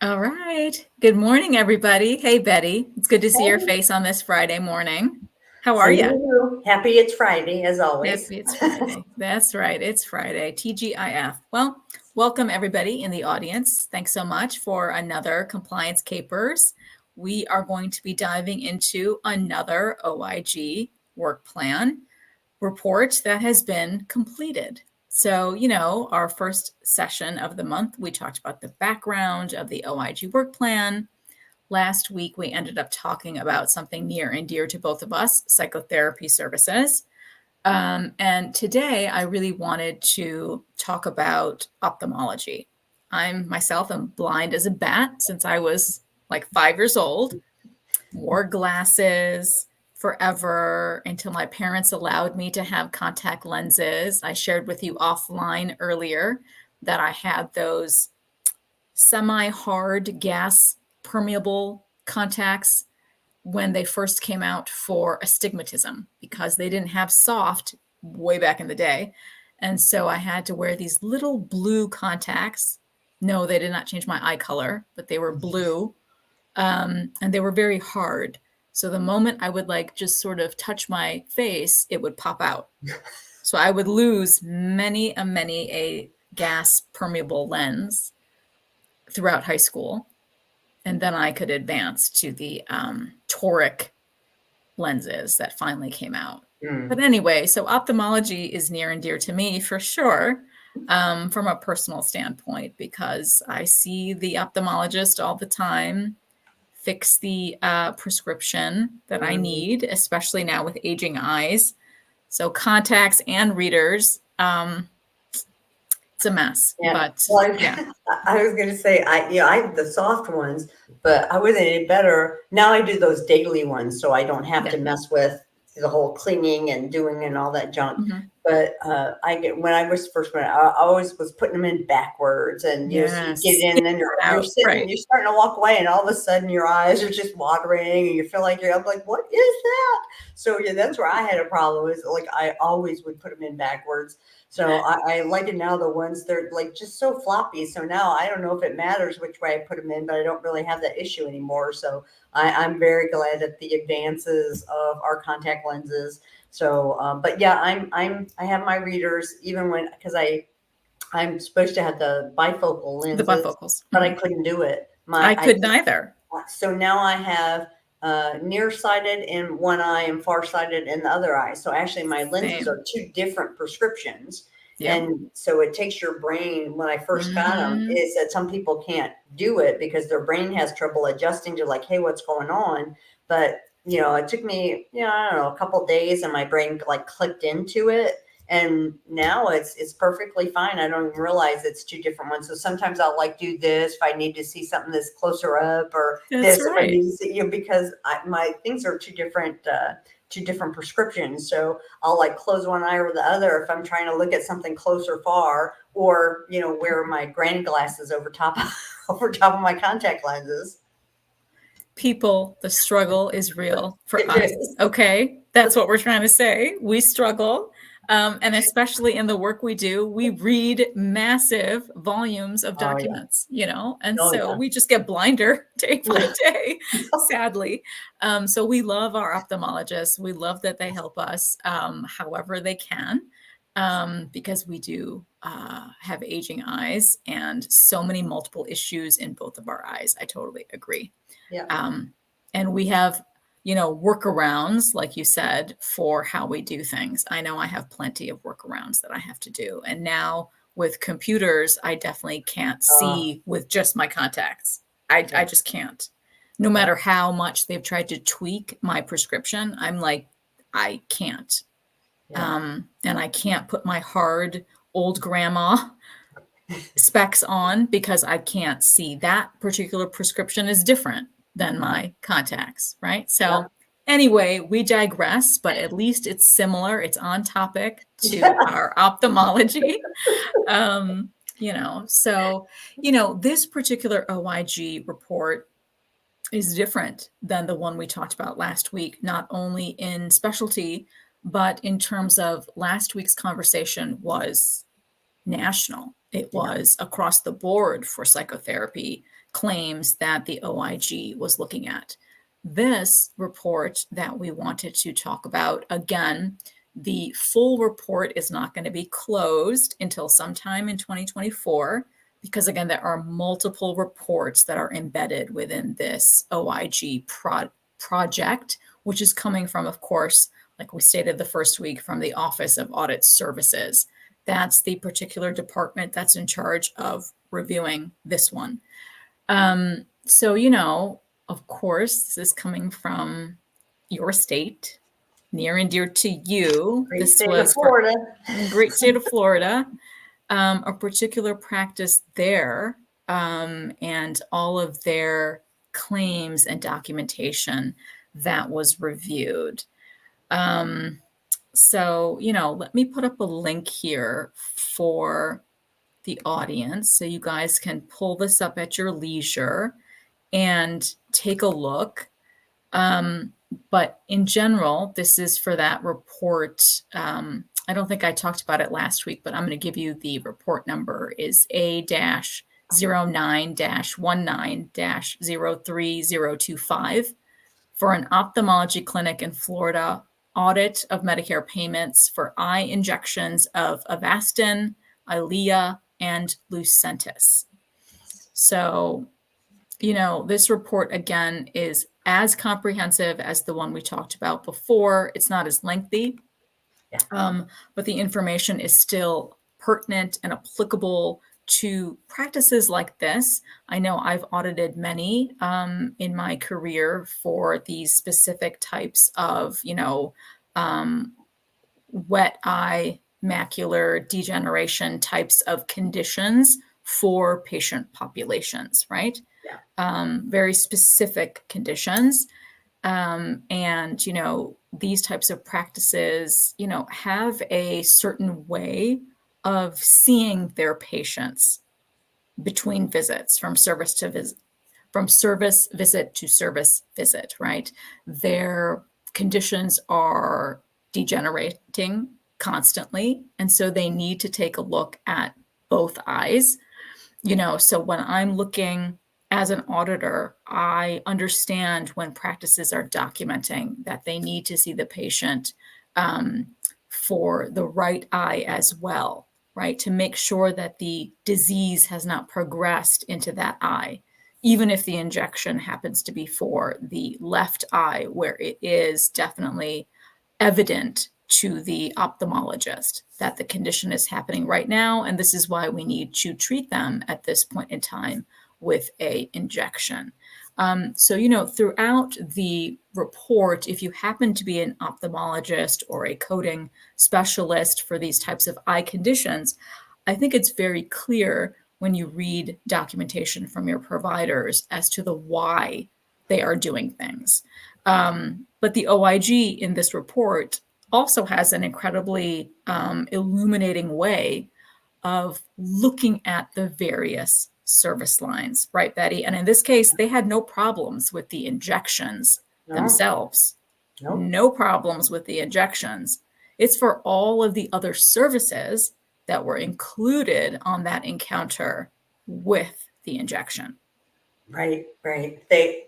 All right. Good morning, everybody. Hey, Betty. It's good to see your Hey, face on this Friday morning. How are same to you? you. Happy it's Friday, as always. Happy it's Friday. That's right. It's Friday. TGIF. Well, welcome everybody in the audience. Thanks so much for another Compliance Capers. We are going to be diving into another OIG work plan report that has been completed. So, our first session of the month, we talked about the background of the OIG work plan. Last week, we ended up talking about something near and dear to both of us, psychotherapy services. And today, I really wanted to talk about ophthalmology. I'm myself am blind as a bat since I was like 5 years old, wore glasses forever until my parents allowed me to have contact lenses. I shared with you offline earlier that I had those semi-hard gas permeable contacts when they first came out for astigmatism because they didn't have soft way back in the day. And so I had to wear these little blue contacts. No, they did not change my eye color, but they were blue. And they were very hard. So the moment I would like just sort of touch my face, it would pop out. So I would lose many a gas permeable lens throughout high school. And then I could advance to the toric lenses that finally came out. But anyway, so ophthalmology is near and dear to me for sure, from a personal standpoint, because I see the ophthalmologist all the time, fix the prescription that I need, especially now with aging eyes. So contacts and readers, it's a mess. Yeah. But Well, yeah, I was going to say, I have the soft ones, but I wasn't any better. Now I do those daily ones, so I don't have yeah. to mess with the whole cleaning and doing and all that junk. Mm-hmm. But when I was first when I always was putting them in backwards, and so you get Yes. in, and then you're Out. sitting, Right. you're starting to walk away, and all of a sudden your eyes are just watering, and you feel like I'm like, what is that? So yeah, that's where I had a problem. Is like I always would put them in backwards. So I like it now. The ones they're like just so floppy. So now I don't know if it matters which way I put them in, but I don't really have that issue anymore. So I'm very glad at the advances of our contact lenses. So, but yeah, I have my readers even when because I'm supposed to have the bifocal The lenses, bifocals. but I Mm-hmm. couldn't do it. I could neither. So now I have nearsighted in one eye and farsighted in the other eye. So actually, my lenses Same. are two different prescriptions. Yep. And so it takes your brain, when I first got them, Mm-hmm. is that some people can't do it because their brain has trouble adjusting to like, hey, what's going on? But, it took me, I don't know, a couple days and my brain like clicked into it. And now it's perfectly fine. I don't even realize it's two different ones. So sometimes I'll like do this if I need to see something that's closer up, or That's this if I right. need to see, because my things are two different prescriptions. So I'll like close one eye over the other if I'm trying to look at something close or far, or wear my granny glasses over top over top of my contact lenses. People, the struggle is real for It us. is. Okay. That's what we're trying to say. We struggle. And especially in the work we do, we read massive volumes of Oh yeah. documents, and Oh so yeah. we just get blinder day by Yeah. day, sadly. So we love our ophthalmologists. We love that they help us however they can, because we do have aging eyes and so many multiple issues in both of our eyes. I totally agree. Yeah. And we have, workarounds, like you said, for how we do things. I know I have plenty of workarounds that I have to do. And now with computers, I definitely can't Uh, see with just my contacts. I just can't. No yeah. matter how much they've tried to tweak my prescription, I'm like, I can't. Yeah. And I can't put my hard old grandma specs on because I can't see that particular prescription is different than my contacts, right? Yeah. So anyway, we digress, but at least it's similar. It's on topic to Yeah. our ophthalmology. This particular OIG report is different than the one we talked about last week, not only in specialty, but in terms of last week's conversation was national. It was across the board for psychotherapy claims that the OIG was looking at. This report that we wanted to talk about, again, the full report is not going to be closed until sometime in 2024, because again, there are multiple reports that are embedded within this OIG project, which is coming from, of course, like we stated the first week, from the Office of Audit Services. That's the particular department that's in charge of reviewing this one. So, of course, this is coming from your state, near and dear to you. Great This state was of Florida. Great state of Florida, a particular practice there, and all of their claims and documentation that was reviewed. So, let me put up a link here for the audience so you guys can pull this up at your leisure and take a look. But in general, this is for that report. I don't think I talked about it last week, but I'm going to give you the report number is A-09-19-03025 for an ophthalmology clinic in Florida, audit of Medicare payments for eye injections of Avastin, Eylea, and Lucentis. So, this report, again, is as comprehensive as the one we talked about before. It's not as lengthy, but the information is still pertinent and applicable to practices like this. I know I've audited many in my career for these specific types of, wet eye macular degeneration types of conditions for patient populations, right? Very specific conditions. And, these types of practices, have a certain way of seeing their patients between visits, from service visit to service visit, right? Their conditions are degenerating constantly, and so they need to take a look at both eyes. So when I'm looking as an auditor, I understand when practices are documenting that they need to see the patient for the right eye as well, right? To make sure that the disease has not progressed into that eye, even if the injection happens to be for the left eye, where it is definitely evident to the ophthalmologist that the condition is happening right now, and this is why we need to treat them at this point in time with a injection. So, throughout the report, if you happen to be an ophthalmologist or a coding specialist for these types of eye conditions, I think it's very clear when you read documentation from your providers as to the why they are doing things. But the OIG in this report also has an incredibly illuminating way of looking at the various service lines, right, Betty? And in this case, they had no problems with the injections themselves. No problems with the injections. It's for all of the other services that were included on that encounter with the injection. Right. They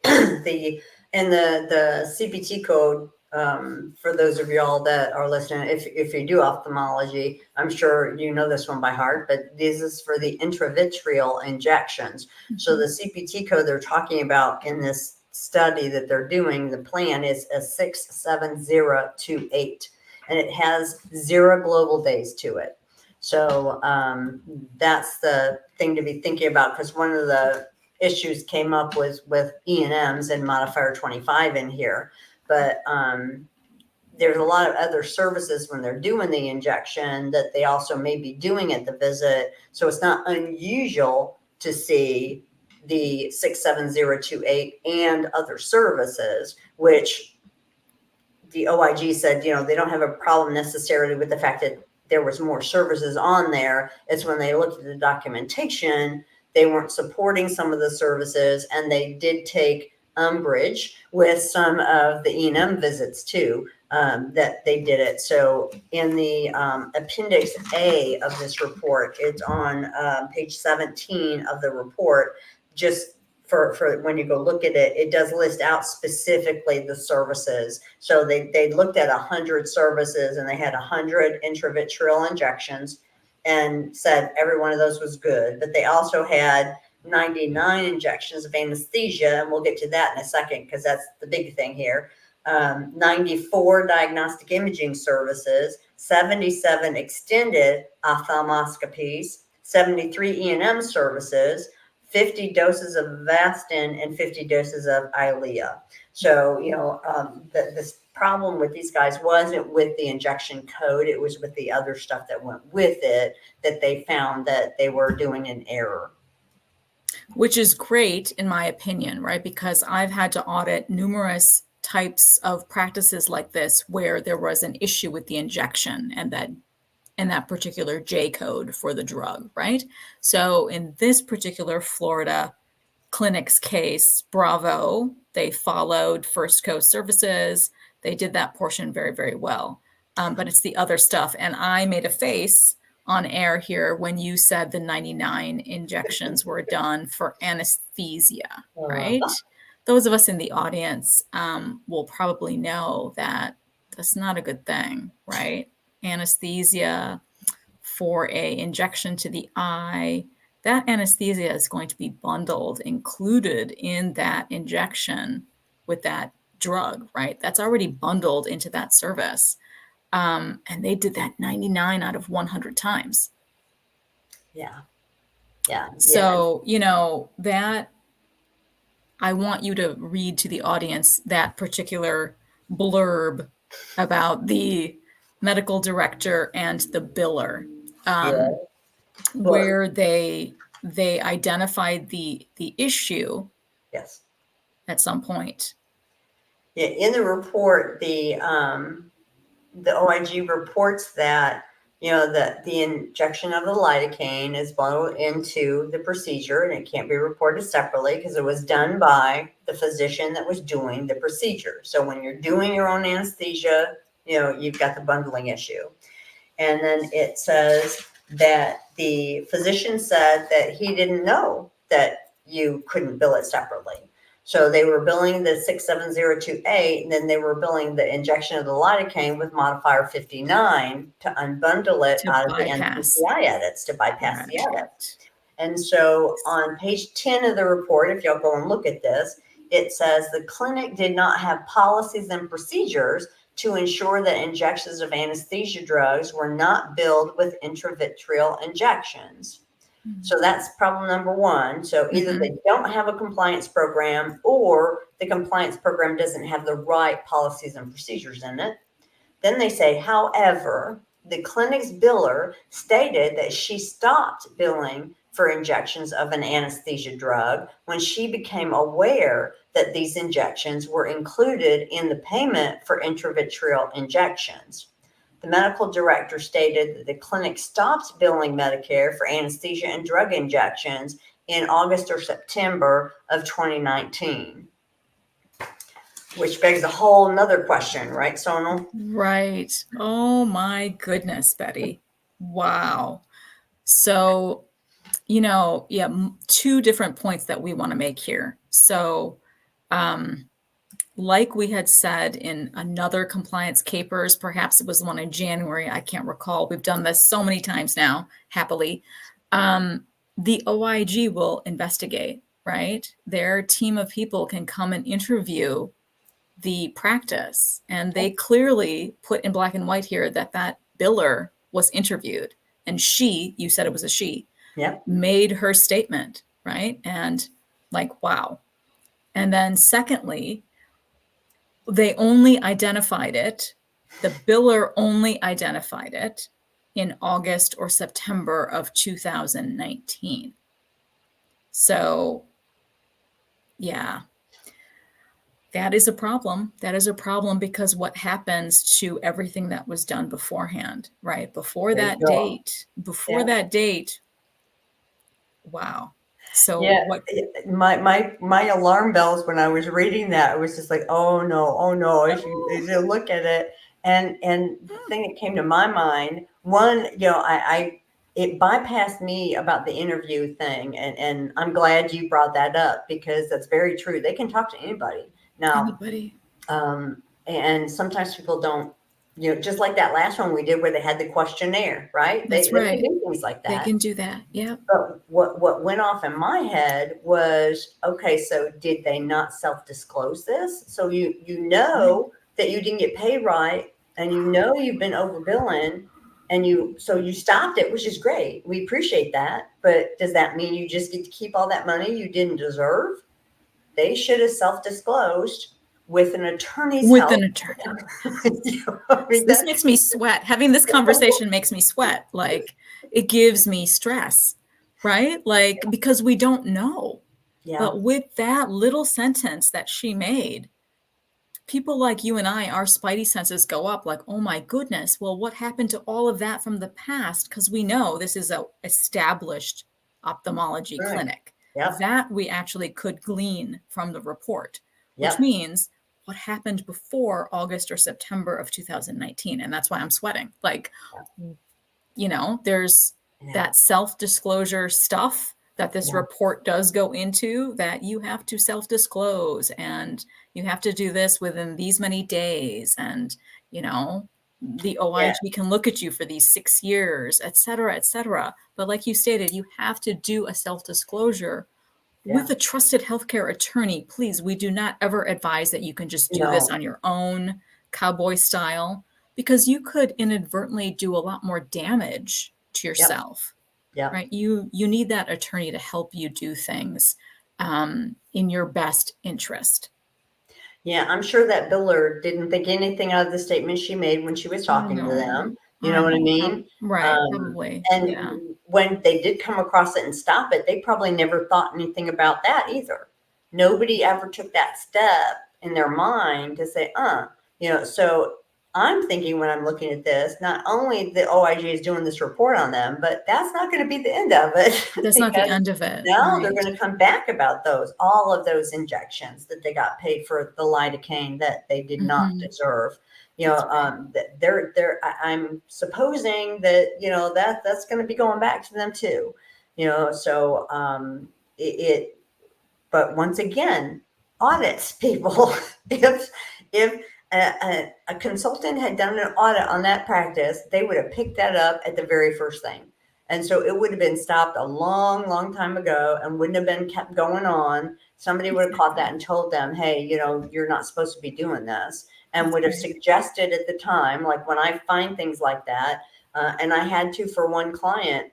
in the CPT code, for those of y'all that are listening, if you do ophthalmology, I'm sure you know this one by heart, but this is for the intravitreal injections. So the CPT code they're talking about in this study that they're doing, the plan is a 67028, and it has 0 global days to it. So that's the thing to be thinking about, because one of the issues came up with E&Ms and modifier 25 in here, but there's a lot of other services when they're doing the injection that they also may be doing at the visit. So it's not unusual to see the 67028 and other services, which the OIG said, they don't have a problem necessarily with the fact that there was more services on there. It's when they looked at the documentation, they weren't supporting some of the services, and they did take umbrage with some of the E&M visits too, that they did it. So in the Appendix A of this report, it's on page 17 of the report, just for when you go look at it, it does list out specifically the services. So they looked at 100 services and they had 100 intravitreal injections and said every one of those was good. But they also had 99 injections of anesthesia, and we'll get to that in a second because that's the big thing here. 94 diagnostic imaging services, 77 extended ophthalmoscopies, 73 E&M services, 50 doses of Avastin, and 50 doses of Eylea. So, this problem with these guys wasn't with the injection code, it was with the other stuff that went with it that they found that they were doing an error. Which is great in my opinion, right? Because I've had to audit numerous types of practices like this where there was an issue with the injection and that particular J code for the drug, right? So in this particular Florida clinic's case, bravo, they followed First Coast Services. They did that portion very, very well. But it's the other stuff. And I made a face on air here when you said the 99 injections were done for anesthesia, right? Those of us in the audience will probably know that that's not a good thing, right? Anesthesia for a injection to the eye, that anesthesia is going to be bundled, included in that injection with that drug, right? That's already bundled into that service. And they did that 99 out of 100 times. Yeah. So, that I want you to read to the audience that particular blurb about the medical director and the biller, where they identified the issue. Yes. At some point. Yeah, in the report, the OIG reports that that the injection of the lidocaine is bundled into the procedure and it can't be reported separately because it was done by the physician that was doing the procedure. So when you're doing your own anesthesia, you've got the bundling issue. And then it says that the physician said that he didn't know that you couldn't bill it separately. So they were billing the 67028, and then they were billing the injection of the lidocaine with modifier 59 to unbundle it out of the NCCI edits, to bypass the edits. And so on page 10 of the report, if y'all go and look at this, it says the clinic did not have policies and procedures to ensure that injections of anesthesia drugs were not billed with intravitreal injections. So that's problem number one. So either they don't have a compliance program or the compliance program doesn't have the right policies and procedures in it. Then they say, however, the clinic's biller stated that she stopped billing for injections of an anesthesia drug when she became aware that these injections were included in the payment for intravitreal injections. The medical director stated that the clinic stopped billing Medicare for anesthesia and drug injections in August or September of 2019. Which begs a whole nother question, right, Sonal? Right. Oh my goodness, Betty. Wow. So, two different points that we want to make here. So, like we had said in another compliance capers, perhaps it was the one in January, I can't recall. We've done this so many times now, happily. The OIG will investigate, right? Their team of people can come and interview the practice. And they clearly put in black and white here that biller was interviewed. And you said it was a she, made her statement, right? And wow. And then secondly, they only identified it, the biller only identified it in August or September of 2019. So, yeah, that is a problem. That is a problem because what happens to everything that was done beforehand, right? Before that date, wow. So Yeah, what? my alarm bells when I was reading that, I was just like, oh no, oh no, as you look at it. And the thing that came to my mind, one, I it bypassed me about the interview thing, and I'm glad you brought that up because that's very true. They can talk to anybody. Now, Anybody? and sometimes people don't, just like that last one we did where they had the questionnaire, right? That's They can right. do things like They that. can do that. Yep. But what went off in my head was, okay, so did they not self-disclose this? So you Right. know that you didn't get paid right, and you know you've been overbilling, and you stopped it, which is great. We appreciate that. But does that mean you just get to keep all that money you didn't deserve? They should have self-disclosed with an attorney's With help. an attorney. I mean, This makes me sweat. Having this conversation makes me sweat. Like it gives me stress, right? Like because we don't know. yeah, But with that little sentence that she made, people like you and I, our spidey senses go up like, oh my goodness, well, what happened to all of that from the past? Because we know this is a established ophthalmology right. clinic Yep, that we actually could glean from the report, which yep, means what happened before August or September of 2019. And that's why I'm sweating. Like, there's yeah, that self-disclosure stuff that this yeah, report does go into, that you have to self-disclose and you have to do this within these many days, and the yeah, OIG can look at you for these 6 years, et cetera, et cetera. But like you stated, you have to do a self-disclosure yeah. with a trusted healthcare attorney. Please, we do not ever advise that you can just do this No, on your own, cowboy style, because you could inadvertently do a lot more damage to yep, yourself, yep. right? You need that attorney to help you do things in your best interest. Yeah, I'm sure that biller didn't think anything of the statement she made when she was I talking to know. them. You I know what I know. mean? Right. Probably. And Yeah. when they did come across it and stop it, they probably never thought anything about that either. Nobody ever took that step in their mind to say, so I'm thinking when I'm looking at this, not only the OIG is doing this report on them, but that's not going to be the end of it That's not the because end of it. now they're Right. going to come back about all of those injections that they got paid for the lidocaine that they did not Hmm. deserve. That's right. I'm supposing that that's going to be going back to them too. So it but once again, audits people. If a consultant had done an audit on that practice, they would have picked that up at the very first thing. And so it would have been stopped a long, long time ago and wouldn't have been kept going on. Somebody would have caught that Exactly. and told them, hey, you're not supposed to be doing this, and That's would have right. suggested at the time, like when I find things like that, and I had to for one client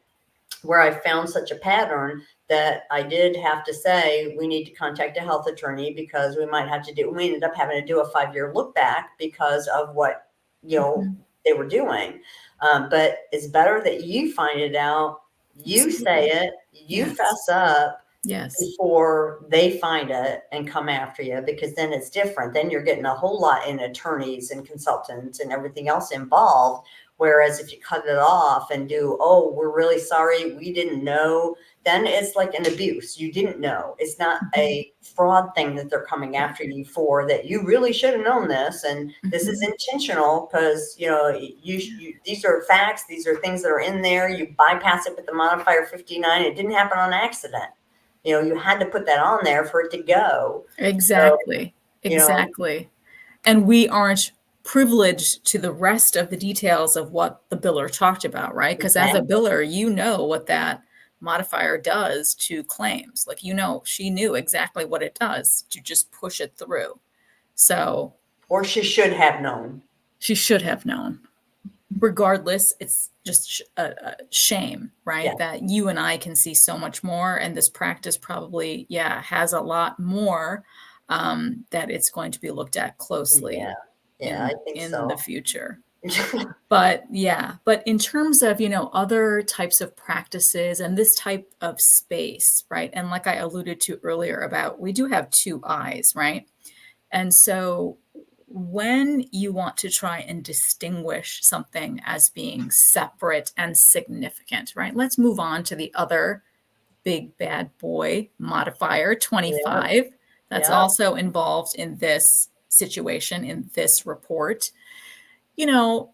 where I found such a pattern that I did have to say, we need to contact a health attorney because we ended up having to do a 5-year look back because of what, you know, Mhm. they were doing. But it's better that you find it out, you say Absolutely. it, you Yes. fess up Yes. before they find it and come after you, because then it's different. Then you're getting a whole lot in attorneys and consultants and everything else involved. Whereas if you cut it off and do, oh, we're really sorry, we didn't know, then it's like an abuse. You didn't know. It's not Mhm. a fraud thing that they're coming Right. after you for, that you really should have known this. And this is Mhm. intentional because, these are facts. These are things that are in there. You bypass it with the modifier 59. It didn't happen on accident. You had to put that on there for it to go. So, Exactly. you know, Exactly. And we aren't privileged to the rest of the details of what the biller talked about, right? Because as a exactly. biller, you know what that modifier does to claims. Like, she knew exactly what it does to just push it through. So Or she should have known. she should have known. Regardless, it's just a shame, Yeah. right? That you and I can see so much more, and this practice probably, yeah, has a lot more that it's going to be looked at Yeah. closely Yeah, I in think in the so. future. But yeah, but in terms of, other types of practices and this type of space, right? And like I alluded to earlier about, we do have two eyes, right? And so when you want to try and distinguish something as being separate and significant, right? Let's move on to the other big bad boy modifier, Yeah. 25. That's Yeah. also involved in this situation, in this report. You know,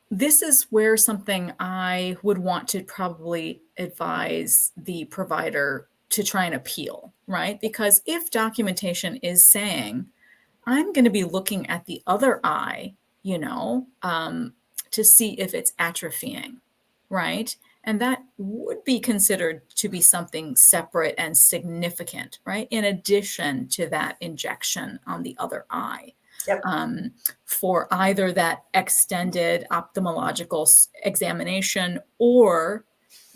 this is where something I would want to probably advise the provider to try and appeal, right? Because if documentation is saying, I'm going to be looking at the other eye, to see if it's atrophying, right? And that would be considered to be something separate and significant, right? In addition to that injection on the other eye. Yep. For either that extended ophthalmological examination or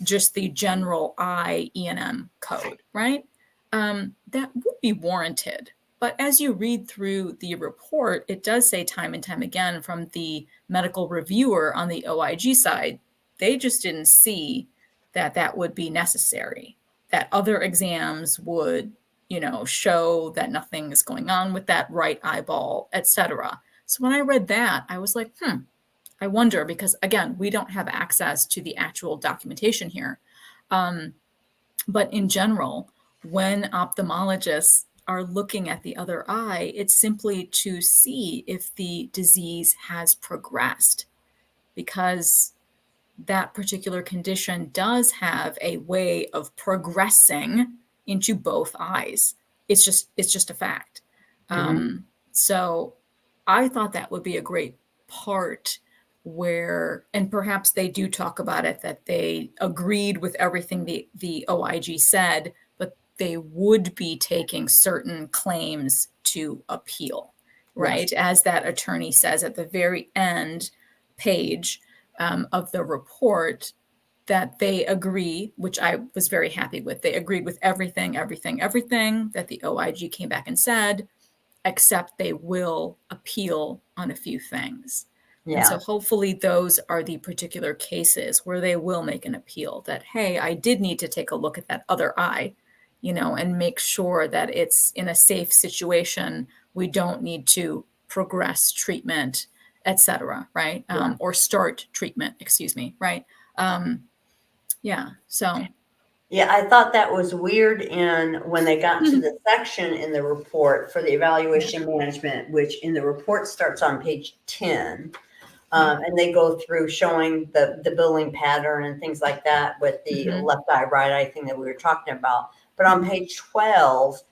just the general eye E&M code, right? That would be warranted. But as you read through the report, it does say time and time again from the medical reviewer on the OIG side, they just didn't see that that would be necessary, that other exams would, show that nothing is going on with that right eyeball, etc. So when I read that, I was like, I wonder, because again, we don't have access to the actual documentation here. But in general, when ophthalmologists are looking at the other eye, it's simply to see if the disease has progressed, because that particular condition does have a way of progressing into both eyes. It's just a fact. Mm-hmm. So I thought that would be a great part where, and perhaps they do talk about it, that they agreed with everything the OIG said, but they would be taking certain claims to appeal, Yes. right? As that attorney says at the very end page of the report, that they agree, which I was very happy with. They agreed with everything that the OIG came back and said, except they will appeal on a few things. And so Yeah. hopefully those are the particular cases where they will make an appeal that, hey, I did need to take a look at that other eye, and make sure that it's in a safe situation. We don't need to progress treatment, etc. Right? Yeah. Or start treatment, excuse me, right? Yeah. So, Yeah, I thought that was weird when they got to the section in the report for the yeah. evaluation management, which in the report starts on page 10. Yeah. And they go through showing the billing pattern and things like that with the Hmm. left eye, right eye thing that we were talking about. But on Hmm. page 12,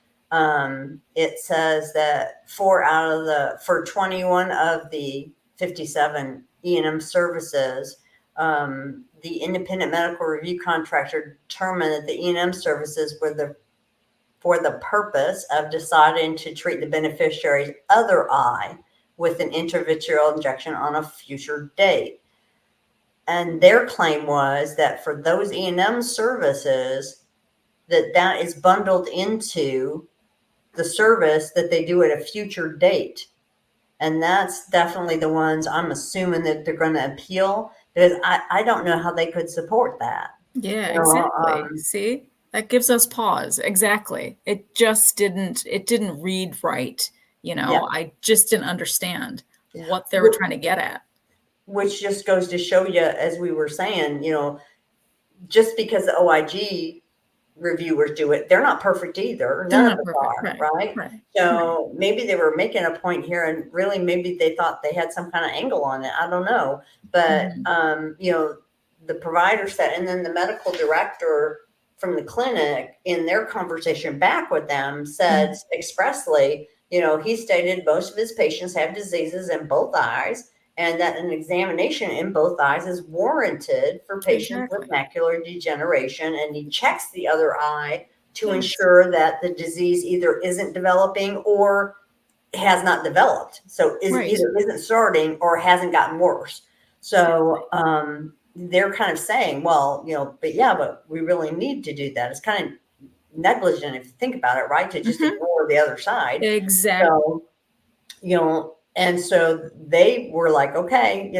it says that for 21 of the 57 E&M services, the independent medical review contractor determined that the E&M services were for the purpose of deciding to treat the beneficiary's other eye with an intravitreal injection on a future date. And their claim was that for those E&M services, that is bundled into the service that they do at a future date. And that's definitely the ones I'm assuming that they're going to appeal, because I don't know how they could support that. Yeah, You know, exactly. See, that gives us pause. Exactly. It didn't read right. yeah. I just didn't understand what they were trying to get at. Which just goes to show you, as we were saying, just because the OIG reviewers do it, they're not perfect either. They're None of not us perfect. are, Right. right? Right. Right. So maybe they were making a point here, and really maybe they thought they had some kind of angle on it. I don't know. But, Hmm. the provider said, and then the medical director from the clinic in their conversation back with them said expressly, he stated most of his patients have diseases in both eyes, and that an examination in both eyes is warranted for patients with Exactly. macular degeneration. And he checks the other eye to Yes. ensure that the disease either isn't developing or has not developed. So Right. either isn't starting or hasn't gotten worse. Exactly. So they're kind of saying, well, but we really need to do that. It's kind of negligent if you think about it, right? To just Hmm. ignore the other side. Exactly. So, and so they were like, okay,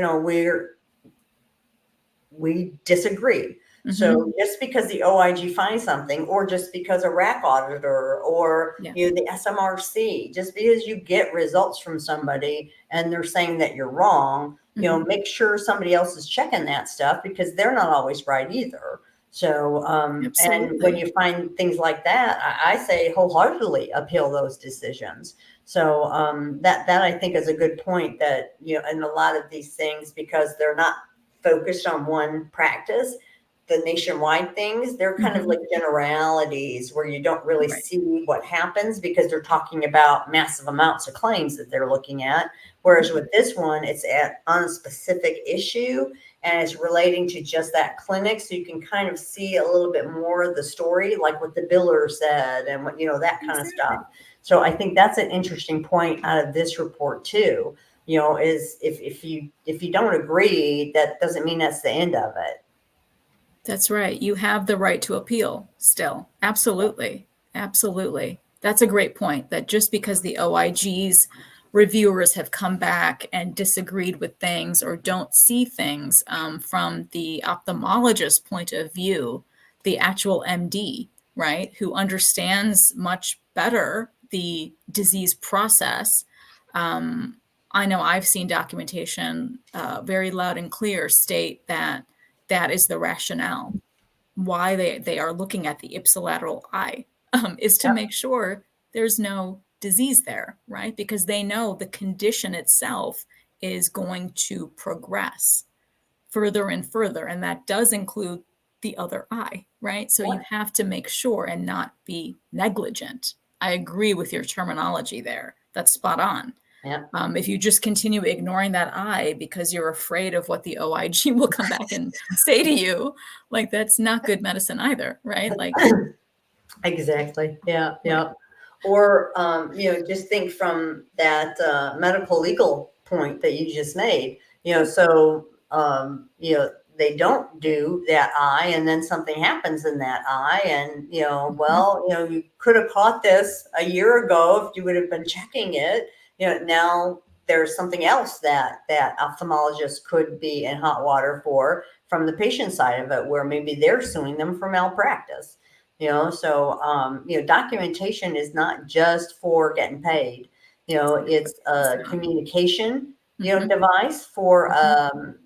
we disagree. Hmm. So just because the OIG finds something, or just because a RAC auditor, or Yeah. the SMRC, just because you get results from somebody and they're saying that you're wrong, Hmm. make sure somebody else is checking that stuff, because they're not always right either. So, and when Absolutely. you find things like that, I say wholeheartedly appeal those decisions. So that I think is a good point that, in a lot of these things, because they're not focused on one practice, the nationwide things, they're kind of Mhm. like generalities where you don't really Right. see what happens because they're talking about massive amounts of claims that they're looking at. Whereas with this one, it's on a specific issue and it's relating to just that clinic. So you can kind of see a little bit more of the story, like what the biller said and what, that kind of Exactly. stuff. So I think that's an interesting point out of this report too, is if you don't agree, that doesn't mean that's the end of it. That's right. You have the right to appeal still. Absolutely. Absolutely. That's a great point that just because the OIG's reviewers have come back and disagreed with things or don't see things from the ophthalmologist point of view, the actual MD, right, who understands much better the disease process. I know I've seen documentation very loud and clear state that that is the rationale why they are looking at the ipsilateral eye, is to Yep. make sure there's no disease there, right? Because they know the condition itself is going to progress further and further, and that does include the other eye, right? So you have to make sure and not be negligent. I agree with your terminology there. That's spot on. Yep. If you just continue ignoring that eye because you're afraid of what the OIG will come back and say to you, like that's not good medicine either, right? Like, Exactly. Yeah. right. Yeah. Or, just think from that medical legal point that you just made, so, they don't do that eye and then something happens in that eye. And, Mhm. well, you could have caught this a year ago if you would have been checking it. Now there's something else that ophthalmologists could be in hot water for from the patient side of it, where maybe they're suing them for malpractice. So documentation is not just for getting paid. It's It's a not. communication Mhm. device for Mhm.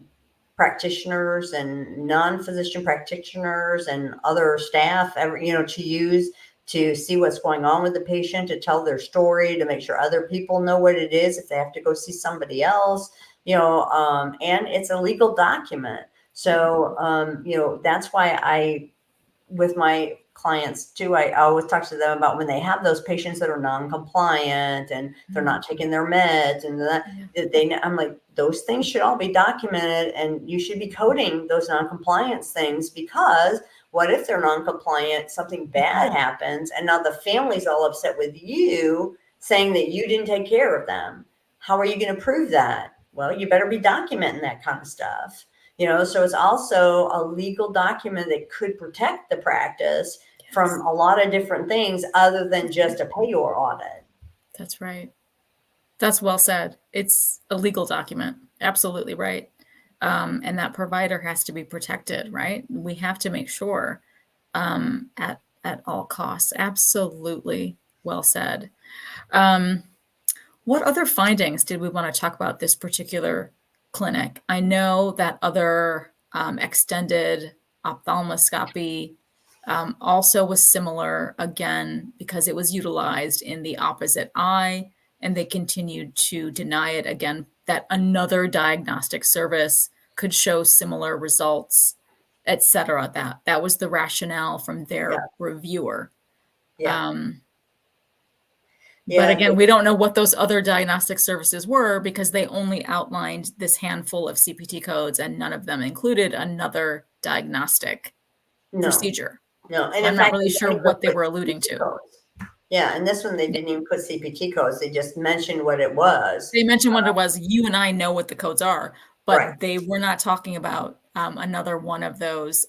practitioners and non-physician practitioners and other staff, to use to see what's going on with the patient, to tell their story, to make sure other people know what it is if they have to go see somebody else. And it's a legal document. So that's why with my clients too, I always talk to them about when they have those patients that are non-compliant and they're Mhm. not taking their meds and Yeah. I'm like, those things should all be documented and you should be coding those non-compliance things, because what if they're non-compliant, something Mhm. bad happens and now the family's all upset with you saying that you didn't take care of them. How are you going to prove that? Well, you better be documenting that kind of stuff. So it's also a legal document that could protect the practice from Yes. a lot of different things other than That's just right. a payor audit. That's right. That's well said. It's a legal document. Absolutely right. And that provider has to be protected, right? We have to make sure at all costs. Absolutely well said. Um, what other findings did we want to talk about this particular clinic? I know that other extended ophthalmoscopy also was similar, again, because it was utilized in the opposite eye, and they continued to deny it again, that another diagnostic service could show similar results, etc. That was the rationale from Yeah. their reviewer. Yeah. Um, but Yeah. again, we don't know what those other diagnostic services were because they only outlined this handful of CPT codes and none of them included another diagnostic No, procedure. no. And So in I'm not fact, really they sure don't even what they put were alluding CPT to. codes. Yeah. And this one, they Yeah. didn't even put CPT codes. They just mentioned what it was. They mentioned what it was. You and I know what the codes are, Right. but they were not talking about another one of those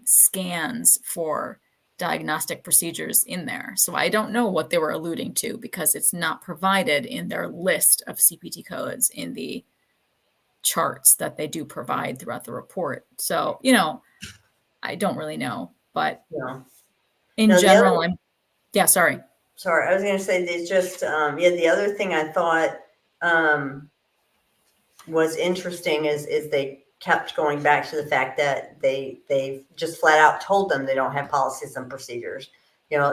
scans for diagnostic procedures in there. So I don't know what they were alluding to because it's not provided in their list of CPT codes in the charts that they do provide throughout the report. So, I don't really know, but No, in no. The other, general, yeah, sorry. sorry, I was going to say, there's just, the other thing I thought, um, was interesting is they kept going back to the fact that they just flat out told them they don't have policies and procedures.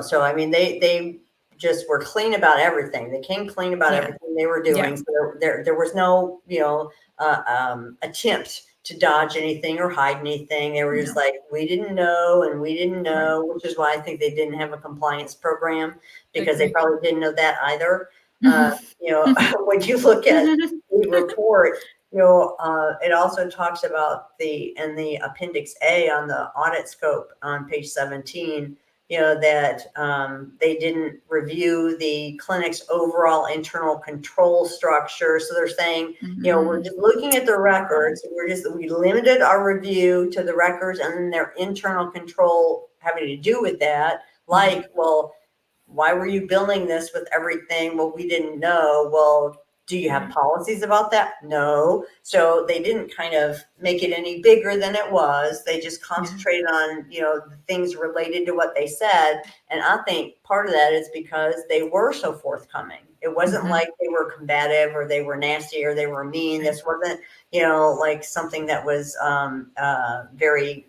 So I mean, they just were clean about everything. They came clean about Yeah. everything they were Yeah. doing. So there was no, attempt to dodge anything or hide anything. They were just No. like, we didn't know and we didn't Right. know, which is why I think they didn't have a compliance program, because they Agree. probably didn't know that either. When you look at the report, it also talks about in the Appendix A on the audit scope on page 17, that they didn't review the clinic's overall internal control structure. So they're saying, we're just looking at the Wow. records. We limited our review to the records and then their internal control having to do with that. Like, well, why were you billing this with everything? Well, we didn't know. Well, do you have policies about that? No. So they didn't kind of make it any bigger than it was. They just concentrated on, the things related to what they said. And I think part of that is because they were so forthcoming. It wasn't like they were combative or they were nasty or they were mean. This wasn't, like something that was very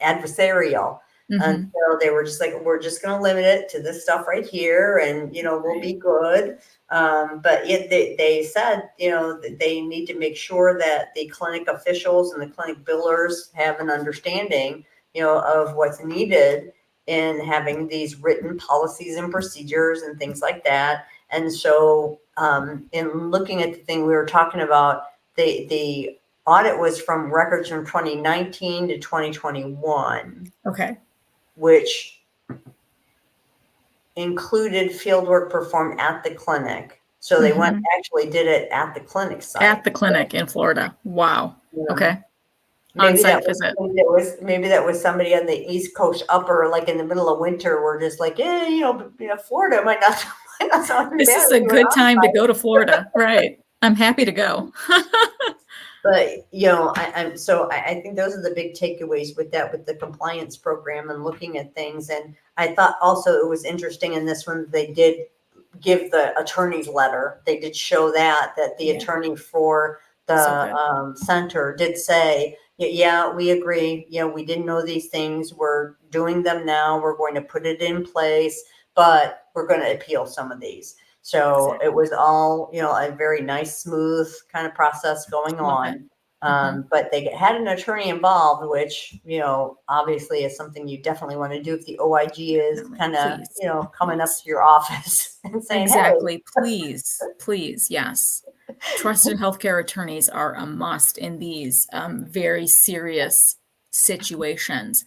adversarial. And so they were just like, we're just going to limit it to this stuff right here, and we'll be good. But yet they said, that they need to make sure that the clinic officials and the clinic billers have an understanding, of what's needed in having these written policies and procedures and things like that. And so, in looking at the thing we were talking about, the audit was from records from 2019 to 2021, Okay. which included fieldwork performed at the clinic. So they went actually did it at the clinic site. At the clinic in Florida. Wow. Okay. Maybe that On-site visit. maybe that was somebody on the East Coast upper, like in the middle of winter, were just like, yeah, Florida might not sound too This bad is when a you were good time to on-site. go to Florida. Right. I'm happy to go. But I think those are the big takeaways with that, with the compliance program and looking at things. And I thought also it was interesting in this one, they did give the attorney's letter. They did show that the Yeah. attorney for So the good. center did say, yeah, we agree. We didn't know these things. We're doing them now. We're going to put it in place, but we're going to appeal some of these. So Exactly. it was all, a very nice, smooth kind of process going Love it. on. But they had an attorney involved, which, obviously is something you definitely want to do if the OIG is Definitely. kind of, Please. coming up Please. to your office and saying, hey. Exactly. Please. Please. Yes. Trusted healthcare attorneys are a must in these very serious situations.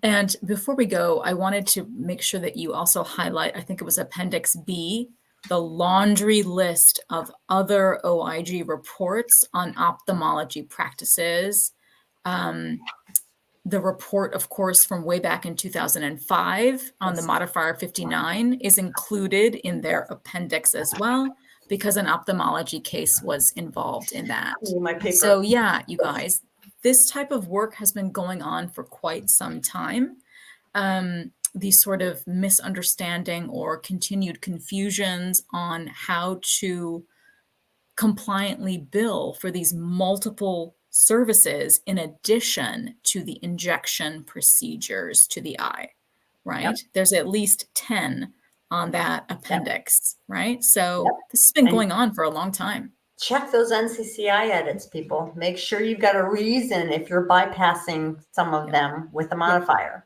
And before we go, I wanted to make sure that you also highlight, I think it was Appendix B, the laundry list of other OIG reports on ophthalmology practices. The report, of course, from way back in 2005 on the modifier 59 is included in their appendix as well, because an ophthalmology case was involved in that. My paper. So yeah, you guys, this type of work has been going on for quite some time. These sort of misunderstanding or continued confusions on how to compliantly bill for these multiple services in addition to the injection procedures to the eye, right? Yep. There's at least 10 on that appendix, right? So Yep. this has been And going on for a long time. check those NCCI edits, people. Make sure you've got a reason if you're bypassing some of them with a modifier.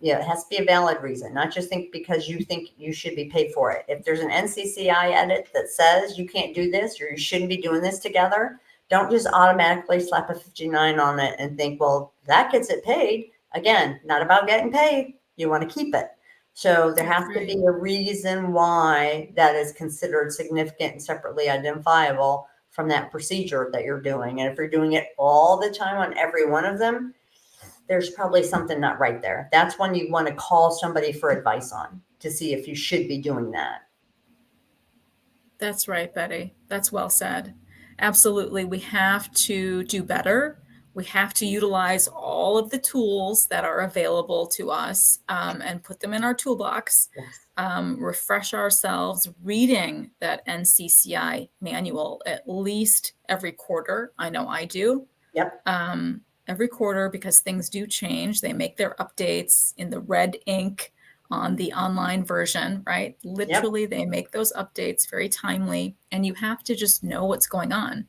It has to be a valid reason, not just because you think you should be paid for it. If there's an NCCI edit that says you can't do this or you shouldn't be doing this together, don't just automatically slap a 59 on it and think, well, that gets it paid. Again, not about getting paid. You want to keep it. So there has to be a reason why that is considered significant and separately identifiable from that procedure that you're doing. And if you're doing it all the time on every one of them, there's probably something not right there. That's when you want to call somebody for advice on to see if you should be doing that. That's right, Betty. That's well said. Absolutely. We have to do better We have to utilize all of the tools that are available to us and put them in our toolbox. Yes. Refresh ourselves reading that NCCI manual at least every quarter. I know I do. Yep. Every quarter, because things do change. They make their updates in the red ink on the online version, right? Literally, they make those updates very timely, and you have to just know what's going on.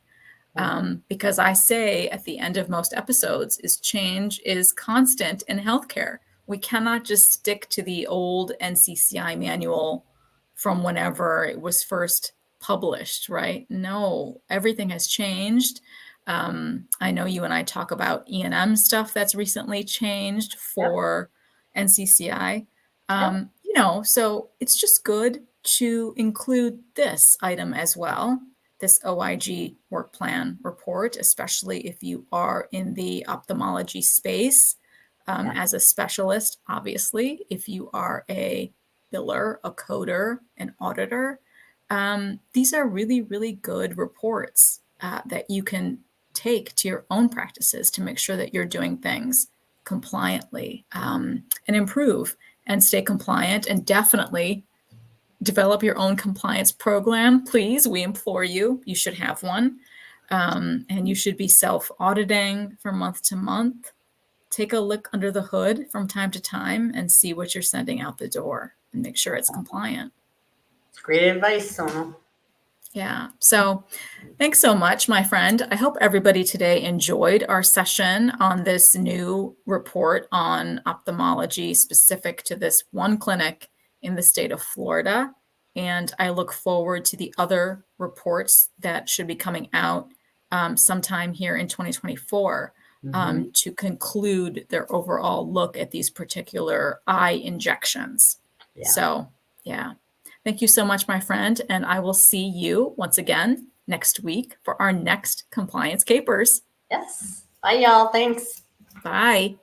Because I say at the end of most episodes is change is constant in healthcare. We cannot just stick to the old NCCI manual from whenever it was first published, right? No, everything has changed. I know you and I talk about E&M stuff that's recently changed Yep. for NCCI. Yep. So it's just good to include this item as well, this OIG work plan report, especially if you are in the ophthalmology space as a specialist. Obviously, if you are a biller, a coder, an auditor, these are really, really good reports that you can take to your own practices to make sure that you're doing things compliantly and improve and stay compliant, and definitely develop your own compliance program. Please, we implore you. You should have one. And you should be self-auditing from month to month. Take a look under the hood from time to time and see what you're sending out the door and make sure it's compliant. It's great advice, Sona. Yeah. So thanks so much, my friend. I hope everybody today enjoyed our session on this new report on ophthalmology specific to this one clinic in the state of Florida. And I look forward to the other reports that should be coming out sometime here in 2024 to conclude their overall look at these particular eye injections. Yeah. So, yeah. Thank you so much, my friend. And I will see you once again next week for our next Compliance Capers. Yes. Bye, y'all. Thanks. Bye.